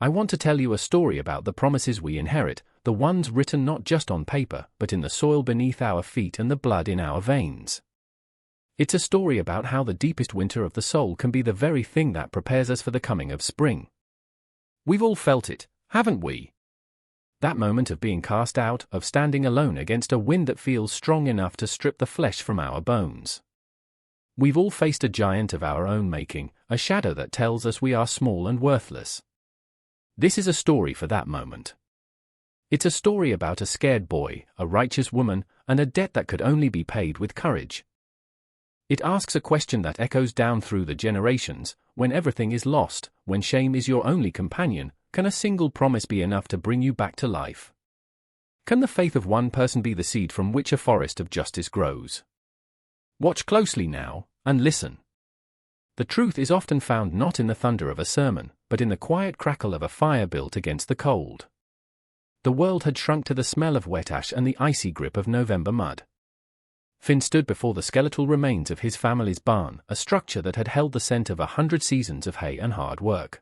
I want to tell you a story about the promises we inherit, the ones written not just on paper, but in the soil beneath our feet and the blood in our veins. It's a story about how the deepest winter of the soul can be the very thing that prepares us for the coming of spring. We've all felt it, haven't we? That moment of being cast out, of standing alone against a wind that feels strong enough to strip the flesh from our bones. We've all faced a giant of our own making, a shadow that tells us we are small and worthless. This is a story for that moment. It's a story about a scared boy, a righteous woman, and a debt that could only be paid with courage. It asks a question that echoes down through the generations: when everything is lost, when shame is your only companion, can a single promise be enough to bring you back to life? Can the faith of one person be the seed from which a forest of justice grows? Watch closely now, and listen. The truth is often found not in the thunder of a sermon, but in the quiet crackle of a fire built against the cold. The world had shrunk to the smell of wet ash and the icy grip of November mud. Finn stood before the skeletal remains of his family's barn, a structure that had held the scent of 100 seasons of hay and hard work.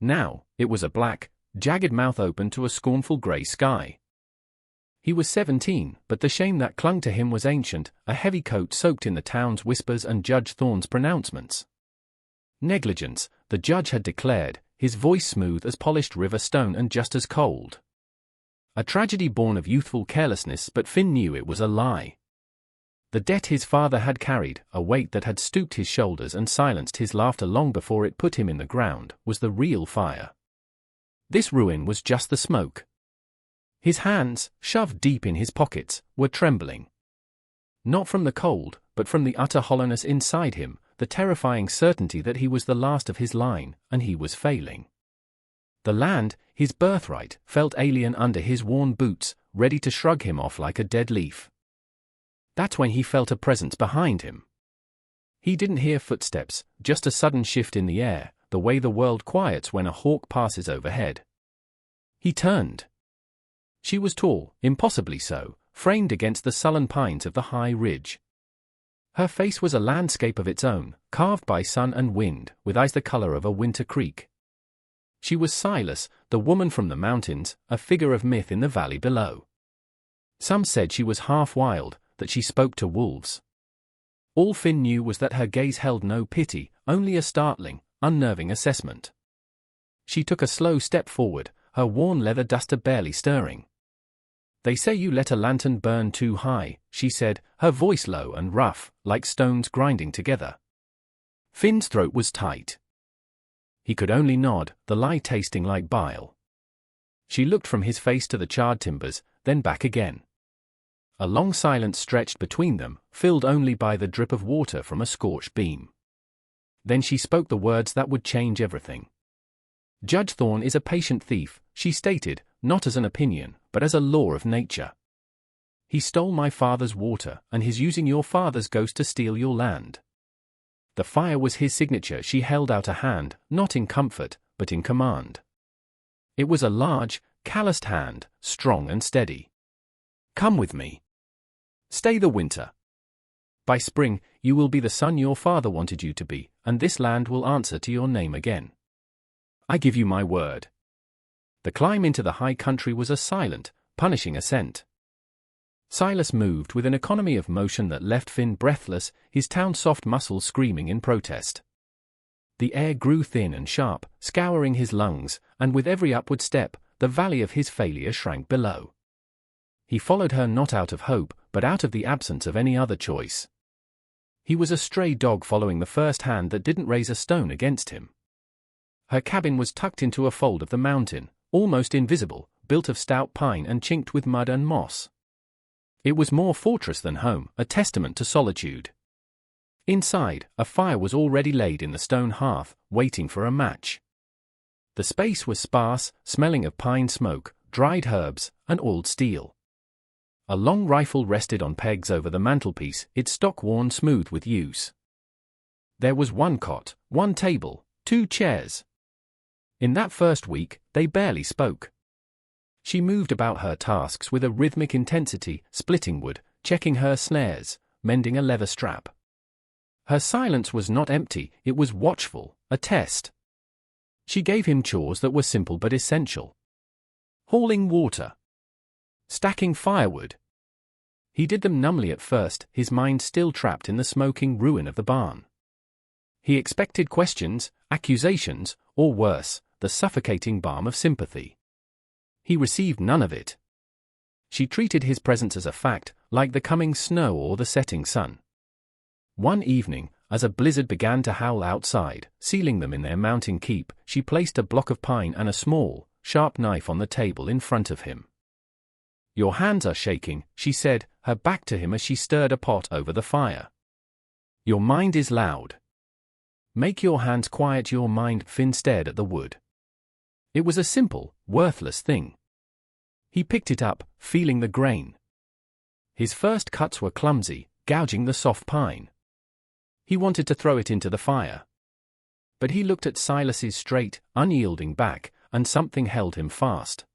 Now, it was a black, jagged mouth open to a scornful grey sky. He was 17, but the shame that clung to him was ancient, a heavy coat soaked in the town's whispers and Judge Thorne's pronouncements. Negligence, the judge had declared, his voice smooth as polished river stone and just as cold. A tragedy born of youthful carelessness, but Finn knew it was a lie. The debt his father had carried, a weight that had stooped his shoulders and silenced his laughter long before it put him in the ground, was the real fire. This ruin was just the smoke. His hands, shoved deep in his pockets, were trembling. Not from the cold, but from the utter hollowness inside him, the terrifying certainty that he was the last of his line, and he was failing. The land, his birthright, felt alien under his worn boots, ready to shrug him off like a dead leaf. That's when he felt a presence behind him. He didn't hear footsteps, just a sudden shift in the air, the way the world quiets when a hawk passes overhead. He turned. She was tall, impossibly so, framed against the sullen pines of the high ridge. Her face was a landscape of its own, carved by sun and wind, with eyes the color of a winter creek. She was Silas, the woman from the mountains, a figure of myth in the valley below. Some said she was half wild, that she spoke to wolves. All Finn knew was that her gaze held no pity, only a startling, unnerving assessment. She took a slow step forward, her worn leather duster barely stirring. "They say you let a lantern burn too high," she said, her voice low and rough, like stones grinding together. Finn's throat was tight. He could only nod, the lie tasting like bile. She looked from his face to the charred timbers, then back again. A long silence stretched between them, filled only by the drip of water from a scorched beam. Then she spoke the words that would change everything. "Judge Thorne is a patient thief," she stated, not as an opinion, but as a law of nature. "He stole my father's water, and he's using your father's ghost to steal your land." The fire was his signature. She held out a hand, not in comfort, but in command. It was a large, calloused hand, strong and steady. "Come with me. Stay the winter. By spring, you will be the son your father wanted you to be, and this land will answer to your name again. I give you my word." The climb into the high country was a silent, punishing ascent. Silas moved with an economy of motion that left Finn breathless, his town-soft muscles screaming in protest. The air grew thin and sharp, scouring his lungs, and with every upward step, the valley of his failure shrank below. He followed her not out of hope, but out of the absence of any other choice. He was a stray dog following the first hand that didn't raise a stone against him. Her cabin was tucked into a fold of the mountain, almost invisible, built of stout pine and chinked with mud and moss. It was more fortress than home, a testament to solitude. Inside, a fire was already laid in the stone hearth, waiting for a match. The space was sparse, smelling of pine smoke, dried herbs, and oiled steel. A long rifle rested on pegs over the mantelpiece, its stock worn smooth with use. There was one cot, one table, 2 chairs. In that first week, they barely spoke. She moved about her tasks with a rhythmic intensity, splitting wood, checking her snares, mending a leather strap. Her silence was not empty, it was watchful, a test. She gave him chores that were simple but essential. Hauling water. Stacking firewood. He did them numbly at first, his mind still trapped in the smoking ruin of the barn. He expected questions, accusations, or worse, the suffocating balm of sympathy. He received none of it. She treated his presence as a fact, like the coming snow or the setting sun. One evening, as a blizzard began to howl outside, sealing them in their mountain keep, she placed a block of pine and a small, sharp knife on the table in front of him. "Your hands are shaking," she said, her back to him as she stirred a pot over the fire. "Your mind is loud. Make your hands quiet your mind." Finn stared at the wood. It was a simple, worthless thing. He picked it up, feeling the grain. His first cuts were clumsy, gouging the soft pine. He wanted to throw it into the fire. But he looked at Silas's straight, unyielding back, and something held him fast.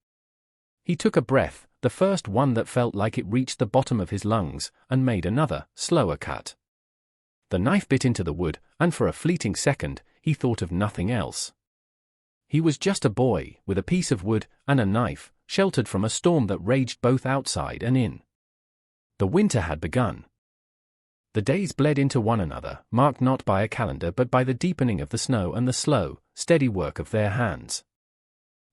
He took a breath, the first one that felt like it reached the bottom of his lungs, and made another, slower cut. The knife bit into the wood, and for a fleeting second, he thought of nothing else. He was just a boy, with a piece of wood and a knife, sheltered from a storm that raged both outside and in. The winter had begun. The days bled into one another, marked not by a calendar but by the deepening of the snow and the slow, steady work of their hands.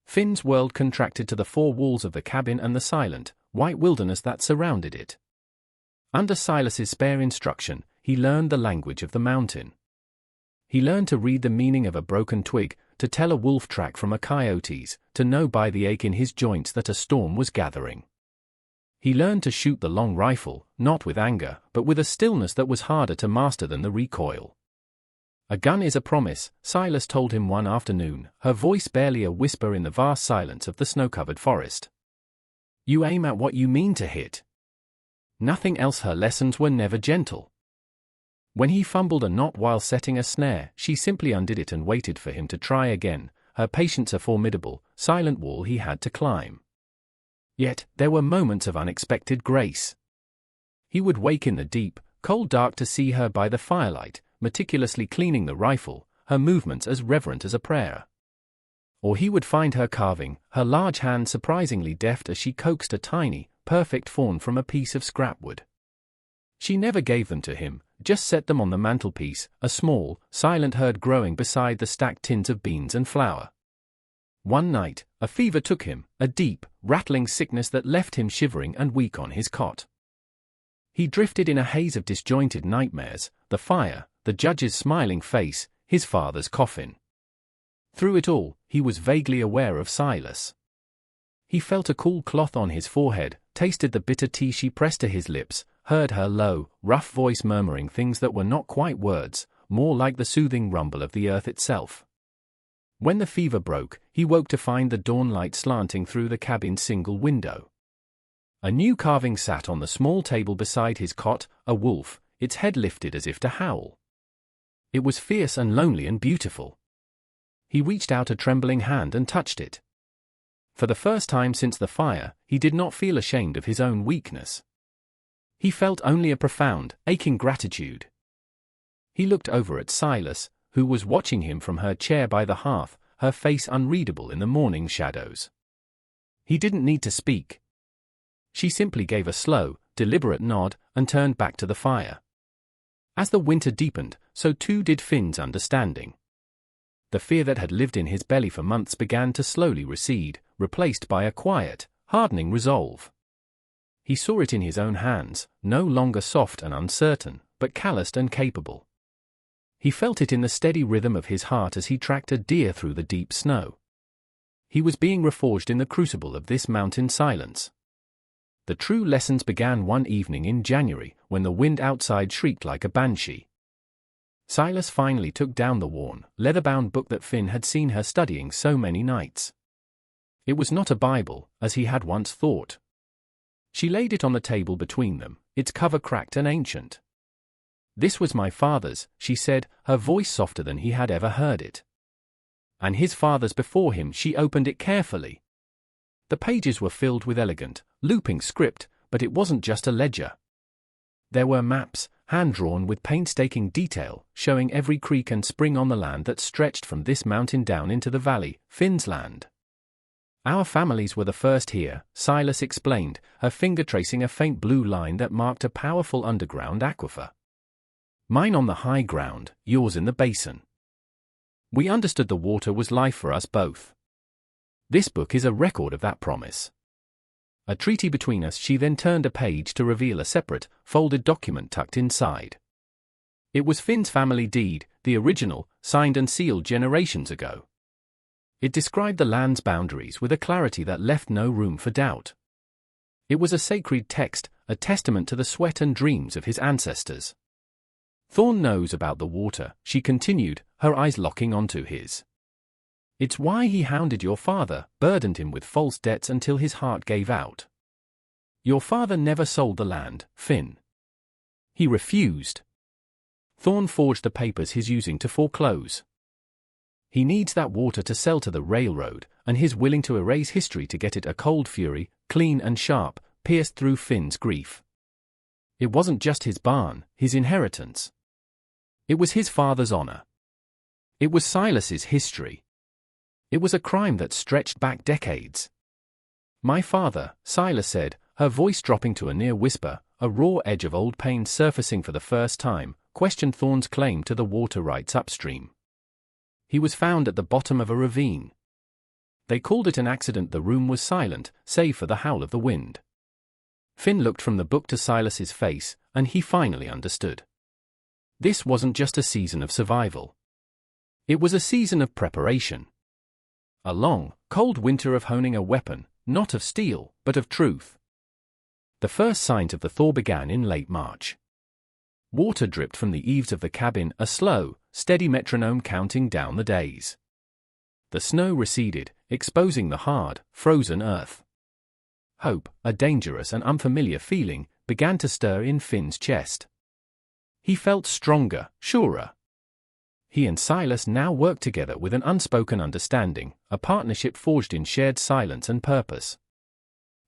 Finn's world contracted to the four walls of the cabin and the silent, white wilderness that surrounded it. Under Silas's spare instruction, he learned the language of the mountain. He learned to read the meaning of a broken twig, to tell a wolf track from a coyote's, to know by the ache in his joints that a storm was gathering. He learned to shoot the long rifle, not with anger, but with a stillness that was harder to master than the recoil. "A gun is a promise," Silas told him one afternoon, her voice barely a whisper in the vast silence of the snow-covered forest. "You aim at what you mean to hit." Nothing else. Her lessons were never gentle. When he fumbled a knot while setting a snare, she simply undid it and waited for him to try again, her patience a formidable, silent wall he had to climb. Yet, there were moments of unexpected grace. He would wake in the deep, cold dark to see her by the firelight, meticulously cleaning the rifle, her movements as reverent as a prayer. Or he would find her carving, her large hand surprisingly deft as she coaxed a tiny, perfect fawn from a piece of scrapwood. She never gave them to him, just set them on the mantelpiece, a small, silent herd growing beside the stacked tins of beans and flour. One night, a fever took him, a deep, rattling sickness that left him shivering and weak on his cot. He drifted in a haze of disjointed nightmares, the fire, the judge's smiling face, his father's coffin. Through it all, he was vaguely aware of Silas. He felt a cool cloth on his forehead, tasted the bitter tea she pressed to his lips, heard her low, rough voice murmuring things that were not quite words, more like the soothing rumble of the earth itself. When the fever broke, he woke to find the dawn light slanting through the cabin's single window. A new carving sat on the small table beside his cot, a wolf, its head lifted as if to howl. It was fierce and lonely and beautiful. He reached out a trembling hand and touched it. For the first time since the fire, he did not feel ashamed of his own weakness. He felt only a profound, aching gratitude. He looked over at Silas, who was watching him from her chair by the hearth, her face unreadable in the morning shadows. He didn't need to speak. She simply gave a slow, deliberate nod and turned back to the fire. As the winter deepened, so too did Finn's understanding. The fear that had lived in his belly for months began to slowly recede, replaced by a quiet, hardening resolve. He saw it in his own hands, no longer soft and uncertain, but calloused and capable. He felt it in the steady rhythm of his heart as he tracked a deer through the deep snow. He was being reforged in the crucible of this mountain silence. The true lessons began one evening in January, when the wind outside shrieked like a banshee. Silas finally took down the worn, leather-bound book that Finn had seen her studying so many nights. It was not a Bible, as he had once thought. She laid it on the table between them, its cover cracked and ancient. "This was my father's," she said, her voice softer than he had ever heard it. "And his father's before him." She opened it carefully. The pages were filled with elegant, looping script, but it wasn't just a ledger. There were maps, hand-drawn with painstaking detail, showing every creek and spring on the land that stretched from this mountain down into the valley, Finn's land. "Our families were the first here," Silas explained, her finger tracing a faint blue line that marked a powerful underground aquifer. "Mine on the high ground, yours in the basin. We understood the water was life for us both. This book is a record of that promise. A treaty between us." She then turned a page to reveal a separate, folded document tucked inside. It was Finn's family deed, the original, signed and sealed generations ago. It described the land's boundaries with a clarity that left no room for doubt. It was a sacred text, a testament to the sweat and dreams of his ancestors. "Thorn knows about the water," she continued, her eyes locking onto his. "It's why he hounded your father, burdened him with false debts until his heart gave out. Your father never sold the land, Finn. He refused. Thorn forged the papers he's using to foreclose. He needs that water to sell to the railroad, and he's willing to erase history to get it." A cold fury, clean and sharp, pierced through Finn's grief. It wasn't just his barn, his inheritance. It was his father's honor. It was Silas's history. It was a crime that stretched back decades. "My father," Silas said, her voice dropping to a near whisper, a raw edge of old pain surfacing for the first time, questioned Thorn's claim to the water rights upstream. "He was found at the bottom of a ravine. They called it an accident." The room was silent, save for the howl of the wind. Finn looked from the book to Silas's face, and he finally understood. This wasn't just a season of survival. It was a season of preparation. A long, cold winter of honing a weapon, not of steel, but of truth. The first signs of the thaw began in late March. Water dripped from the eaves of the cabin, a slow, steady metronome counting down the days. The snow receded, exposing the hard, frozen earth. Hope, a dangerous and unfamiliar feeling, began to stir in Finn's chest. He felt stronger, surer. He and Silas now worked together with an unspoken understanding, a partnership forged in shared silence and purpose.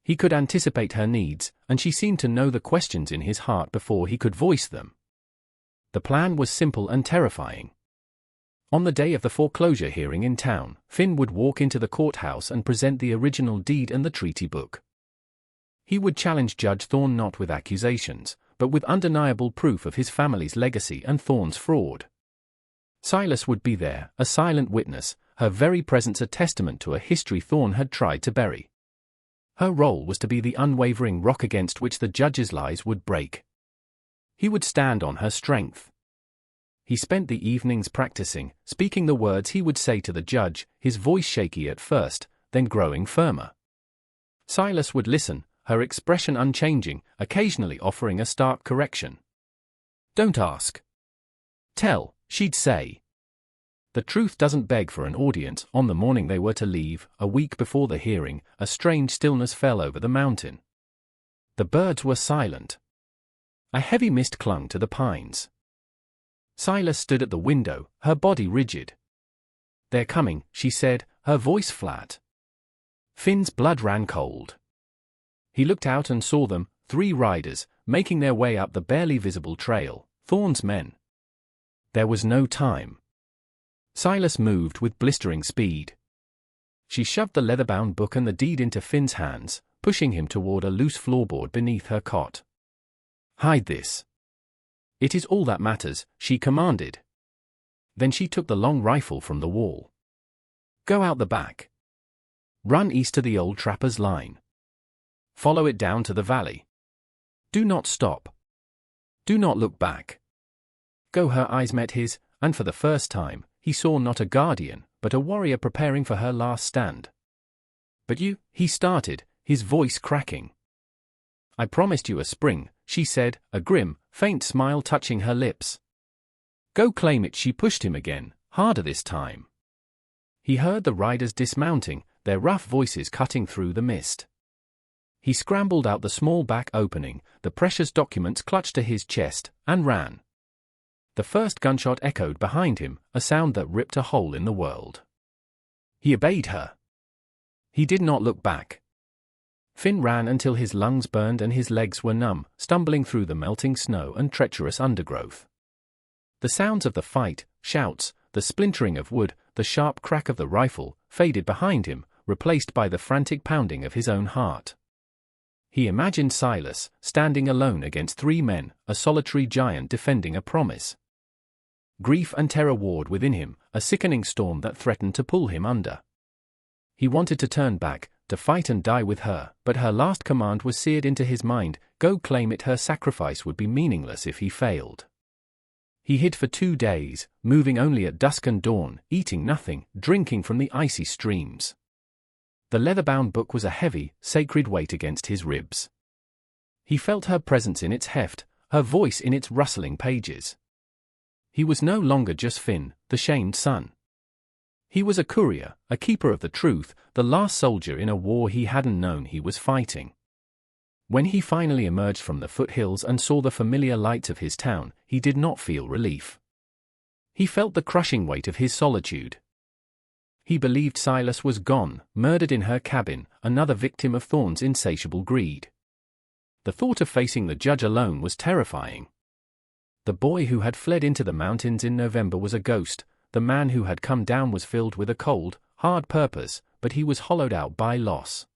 He could anticipate her needs, and she seemed to know the questions in his heart before he could voice them. The plan was simple and terrifying. On the day of the foreclosure hearing in town, Finn would walk into the courthouse and present the original deed and the treaty book. He would challenge Judge Thorn not with accusations, but with undeniable proof of his family's legacy and Thorn's fraud. Silas would be there, a silent witness, her very presence a testament to a history Thorn had tried to bury. Her role was to be the unwavering rock against which the judge's lies would break. He would stand on her strength. He spent the evenings practicing, speaking the words he would say to the judge, his voice shaky at first, then growing firmer. Silas would listen, her expression unchanging, occasionally offering a stark correction. "Don't ask. Tell," she'd say. The truth doesn't beg for an audience. On the morning they were to leave, a week before the hearing, a strange stillness fell over the mountain. The birds were silent. A heavy mist clung to the pines. Silas stood at the window, her body rigid. "They're coming," she said, her voice flat. Finn's blood ran cold. He looked out and saw them, 3 riders, making their way up the barely visible trail, Thorn's men. There was no time. Silas moved with blistering speed. She shoved the leather-bound book and the deed into Finn's hands, pushing him toward a loose floorboard beneath her cot. "Hide this. It is all that matters," she commanded. Then she took the long rifle from the wall. "Go out the back. Run east to the old trapper's line. Follow it down to the valley. Do not stop. Do not look back." Go. Her eyes met his, and for the first time, he saw not a guardian, but a warrior preparing for her last stand. "But you," he started, his voice cracking. "I promised you a spring," she said, a grim, faint smile touching her lips. "Go claim it." She pushed him again, harder this time. He heard the riders dismounting, their rough voices cutting through the mist. He scrambled out the small back opening, the precious documents clutched to his chest, and ran. The first gunshot echoed behind him, a sound that ripped a hole in the world. He obeyed her. He did not look back. Finn ran until his lungs burned and his legs were numb, stumbling through the melting snow and treacherous undergrowth. The sounds of the fight, shouts, the splintering of wood, the sharp crack of the rifle, faded behind him, replaced by the frantic pounding of his own heart. He imagined Silas, standing alone against 3 men, a solitary giant defending a promise. Grief and terror warred within him, a sickening storm that threatened to pull him under. He wanted to turn back, to fight and die with her, but her last command was seared into his mind: go claim it. Her sacrifice would be meaningless if he failed. He hid for 2 days, moving only at dusk and dawn, eating nothing, drinking from the icy streams. The leather-bound book was a heavy, sacred weight against his ribs. He felt her presence in its heft, her voice in its rustling pages. He was no longer just Finn, the shamed son. He was a courier, a keeper of the truth, the last soldier in a war he hadn't known he was fighting. When he finally emerged from the foothills and saw the familiar lights of his town, he did not feel relief. He felt the crushing weight of his solitude. He believed Silas was gone, murdered in her cabin, another victim of Thorn's insatiable greed. The thought of facing the judge alone was terrifying. The boy who had fled into the mountains in November was a ghost. The man who had come down was filled with a cold, hard purpose, but he was hollowed out by loss.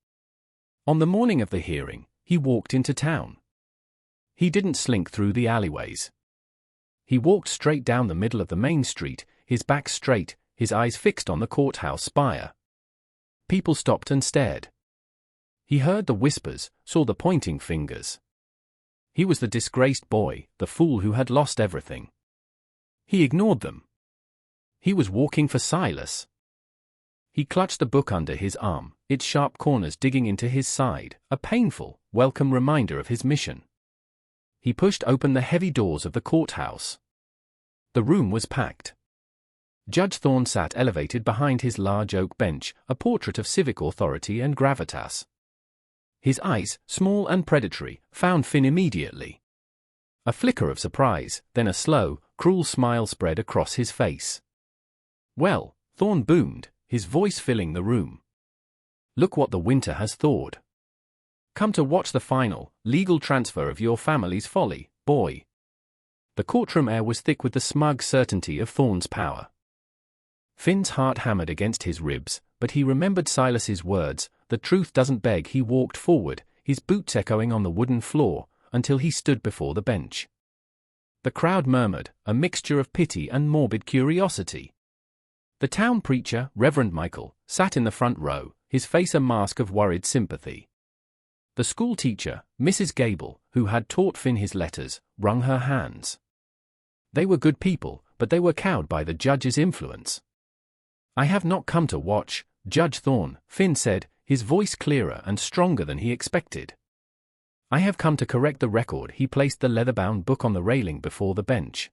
On the morning of the hearing, he walked into town. He didn't slink through the alleyways. He walked straight down the middle of the main street, his back straight, his eyes fixed on the courthouse spire. People stopped and stared. He heard the whispers, saw the pointing fingers. He was the disgraced boy, the fool who had lost everything. He ignored them. He was walking for Silas. He clutched the book under his arm, its sharp corners digging into his side, a painful, welcome reminder of his mission. He pushed open the heavy doors of the courthouse. The room was packed. Judge Thorn sat elevated behind his large oak bench, a portrait of civic authority and gravitas. His eyes, small and predatory, found Finn immediately. A flicker of surprise, then a slow, cruel smile spread across his face. "Well," Thorn boomed, his voice filling the room. "Look what the winter has thawed. Come to watch the final, legal transfer of your family's folly, boy." The courtroom air was thick with the smug certainty of Thorn's power. Finn's heart hammered against his ribs, but he remembered Silas's words: "The truth doesn't beg." He walked forward, his boots echoing on the wooden floor, until he stood before the bench. The crowd murmured, a mixture of pity and morbid curiosity. The town preacher, Reverend Michael, sat in the front row, his face a mask of worried sympathy. The school teacher, Mrs. Gable, who had taught Finn his letters, wrung her hands. They were good people, but they were cowed by the judge's influence. "I have not come to watch, Judge Thorn," Finn said, his voice clearer and stronger than he expected. "I have come to correct the record." He placed the leather-bound book on the railing before the bench.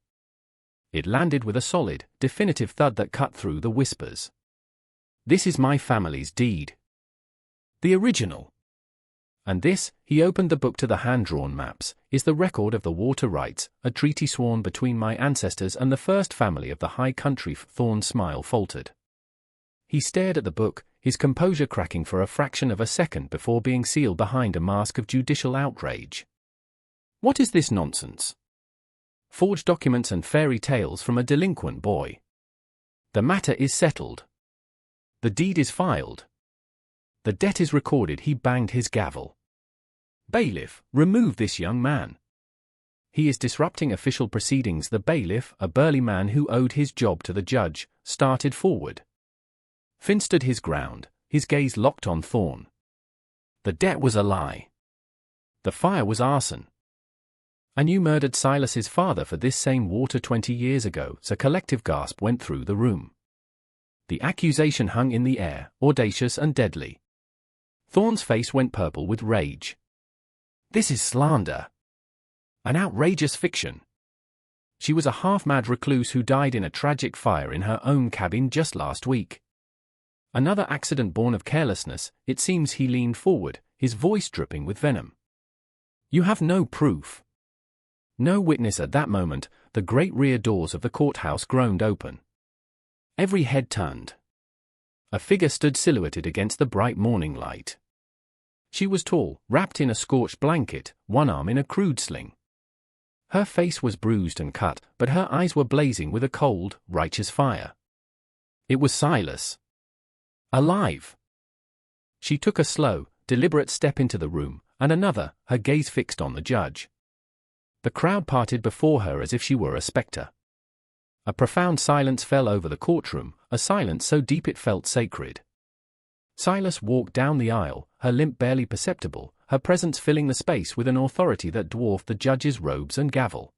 It landed with a solid, definitive thud that cut through the whispers. "This is my family's deed. The original. And this," he opened the book to the hand-drawn maps, "is the record of the water rights, a treaty sworn between my ancestors and the first family of the high country." Thorn's smile faltered. He stared at the book, his composure cracking for a fraction of a second before being sealed behind a mask of judicial outrage. "What is this nonsense? Forged documents and fairy tales from a delinquent boy. The matter is settled. The deed is filed. The debt is recorded." He banged his gavel. "Bailiff, remove this young man. He is disrupting official proceedings." The bailiff, a burly man who owed his job to the judge, started forward. Finn stood his ground, his gaze locked on Thorn. The debt was a lie. The fire was arson. "And you murdered Silas's father for this same water 20 years ago." A collective gasp went through the room. The accusation hung in the air, audacious and deadly. Thorn's face went purple with rage. "This is slander. An outrageous fiction. She was a half-mad recluse who died in a tragic fire in her own cabin just last week. Another accident born of carelessness." It seems he leaned forward, his voice dripping with venom. "You have no proof. No witness." At that moment, the great rear doors of the courthouse groaned open. Every head turned. A figure stood silhouetted against the bright morning light. She was tall, wrapped in a scorched blanket, one arm in a crude sling. Her face was bruised and cut, but her eyes were blazing with a cold, righteous fire. It was Silas. Alive. She took a slow, deliberate step into the room, and another, her gaze fixed on the judge. The crowd parted before her as if she were a spectre. A profound silence fell over the courtroom, a silence so deep it felt sacred. Silas walked down the aisle, her limp barely perceptible, her presence filling the space with an authority that dwarfed the judge's robes and gavel.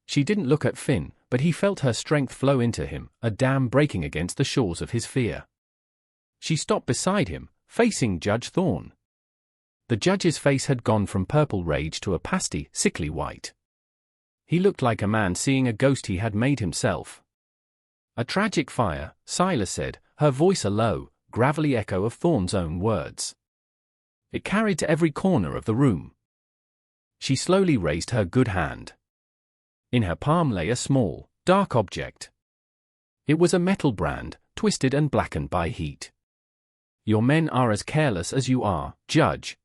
She didn't look at Finn, but he felt her strength flow into him, a dam breaking against the shores of his fear. She stopped beside him, facing Judge Thorne. The judge's face had gone from purple rage to a pasty, sickly white. He looked like a man seeing a ghost he had made himself. A tragic fire, Silas said, her voice a low, gravelly echo of Thorne's own words. It carried to every corner of the room. She slowly raised her good hand. In her palm lay a small, dark object. It was a metal brand, twisted and blackened by heat. Your men are as careless as you are, Judge.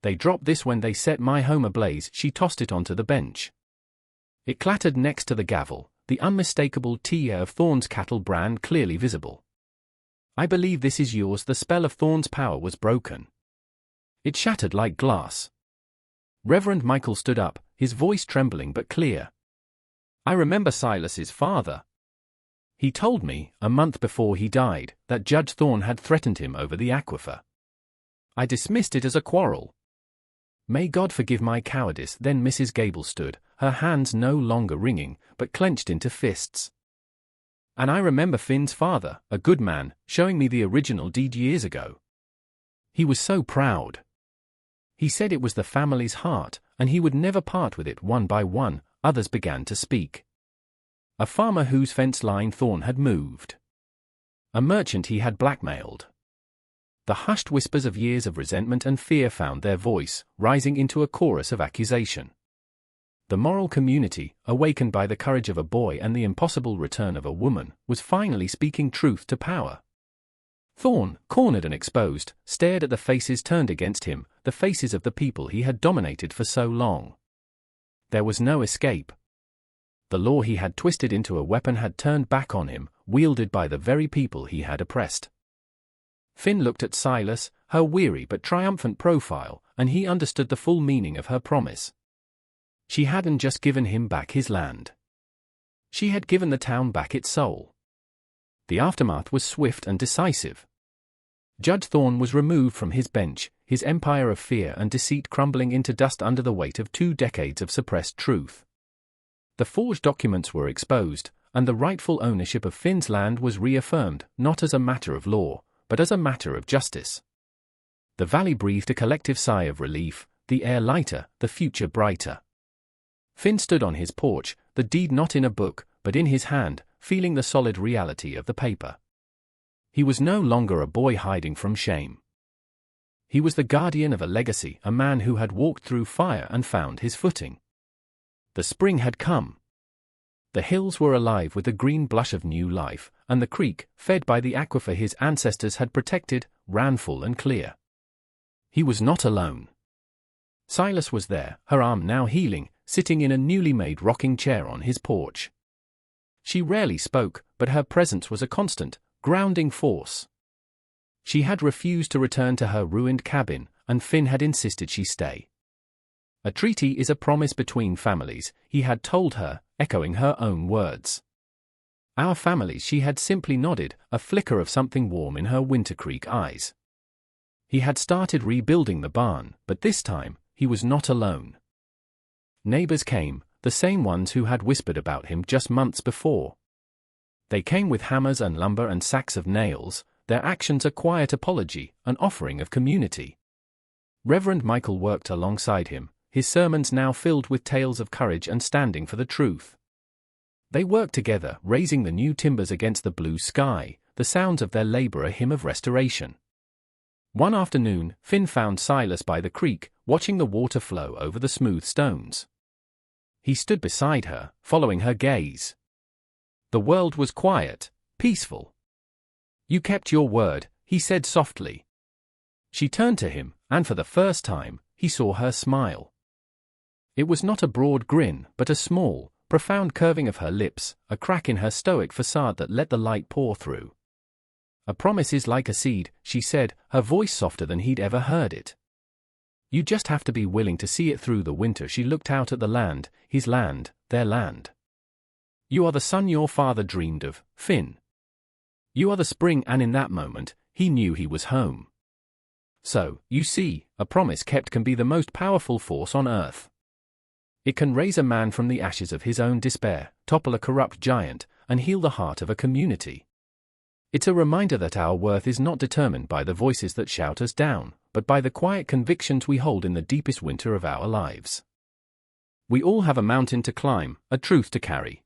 They dropped this when they set my home ablaze. She tossed it onto the bench. It clattered next to the gavel, the unmistakable TA of Thorne's cattle brand clearly visible. I believe this is yours. The spell of Thorne's power was broken. It shattered like glass. Reverend Michael stood up, his voice trembling but clear. I remember Silas's father. He told me, a month before he died, that Judge Thorne had threatened him over the aquifer. I dismissed it as a quarrel. May God forgive my cowardice. Then Mrs. Gable stood, her hands no longer wringing, but clenched into fists. And I remember Finn's father, a good man, showing me the original deed years ago. He was so proud. He said it was the family's heart, and he would never part with it. One by one, others began to speak. A farmer whose fence line Thorne had moved. A merchant he had blackmailed. The hushed whispers of years of resentment and fear found their voice, rising into a chorus of accusation. The moral community, awakened by the courage of a boy and the impossible return of a woman, was finally speaking truth to power. Thorne, cornered and exposed, stared at the faces turned against him, the faces of the people he had dominated for so long. There was no escape. The law he had twisted into a weapon had turned back on him, wielded by the very people he had oppressed. Finn looked at Silas, her weary but triumphant profile, and he understood the full meaning of her promise. She hadn't just given him back his land. She had given the town back its soul. The aftermath was swift and decisive. Judge Thorne was removed from his bench, his empire of fear and deceit crumbling into dust under the weight of 2 decades of suppressed truth. The forged documents were exposed, and the rightful ownership of Finn's land was reaffirmed, not as a matter of law, but as a matter of justice. The valley breathed a collective sigh of relief, the air lighter, the future brighter. Finn stood on his porch, the deed not in a book, but in his hand, feeling the solid reality of the paper. He was no longer a boy hiding from shame. He was the guardian of a legacy, a man who had walked through fire and found his footing. The spring had come. The hills were alive with the green blush of new life, and the creek, fed by the aquifer his ancestors had protected, ran full and clear. He was not alone. Silas was there, her arm now healing, sitting in a newly made rocking chair on his porch. She rarely spoke, but her presence was a constant, grounding force. She had refused to return to her ruined cabin, and Finn had insisted she stay. A treaty is a promise between families, he had told her, echoing her own words. Our families, she had simply nodded, a flicker of something warm in her Winter Creek eyes. He had started rebuilding the barn, but this time, he was not alone. Neighbors came, the same ones who had whispered about him just months before. They came with hammers and lumber and sacks of nails, their actions a quiet apology, an offering of community. Reverend Michael worked alongside him, his sermons now filled with tales of courage and standing for the truth. They worked together, raising the new timbers against the blue sky, the sounds of their labor a hymn of restoration. One afternoon, Finn found Silas by the creek, watching the water flow over the smooth stones. He stood beside her, following her gaze. The world was quiet, peaceful. You kept your word, he said softly. She turned to him, and for the first time, he saw her smile. It was not a broad grin, but a small, profound curving of her lips, a crack in her stoic facade that let the light pour through. "A promise is like a seed," she said, her voice softer than he'd ever heard it. "You just have to be willing to see it through the winter." She looked out at the land, his land, their land. "You are the son your father dreamed of, Finn. You are the spring," and in that moment, he knew he was home. So, you see, a promise kept can be the most powerful force on earth. It can raise a man from the ashes of his own despair, topple a corrupt giant, and heal the heart of a community. It's a reminder that our worth is not determined by the voices that shout us down, but by the quiet convictions we hold in the deepest winter of our lives. We all have a mountain to climb, a truth to carry.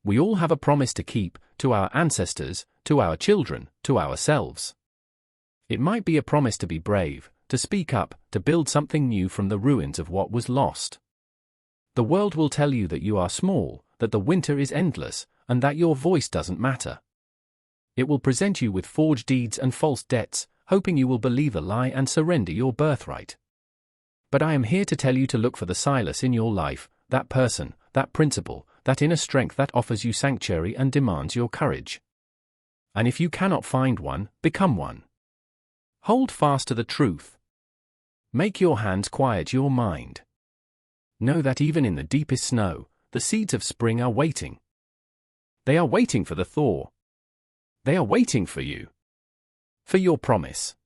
We all have a promise to keep, to our ancestors, to our children, to ourselves. It might be a promise to be brave, to speak up, to build something new from the ruins of what was lost. The world will tell you that you are small, that the winter is endless, and that your voice doesn't matter. It will present you with forged deeds and false debts, hoping you will believe a lie and surrender your birthright. But I am here to tell you to look for the Silas in your life, that person, that principle, that inner strength that offers you sanctuary and demands your courage. And if you cannot find one, become one. Hold fast to the truth. Make your hands quiet your mind. Know that even in the deepest snow, the seeds of spring are waiting. They are waiting for the thaw. They are waiting for you. For your promise.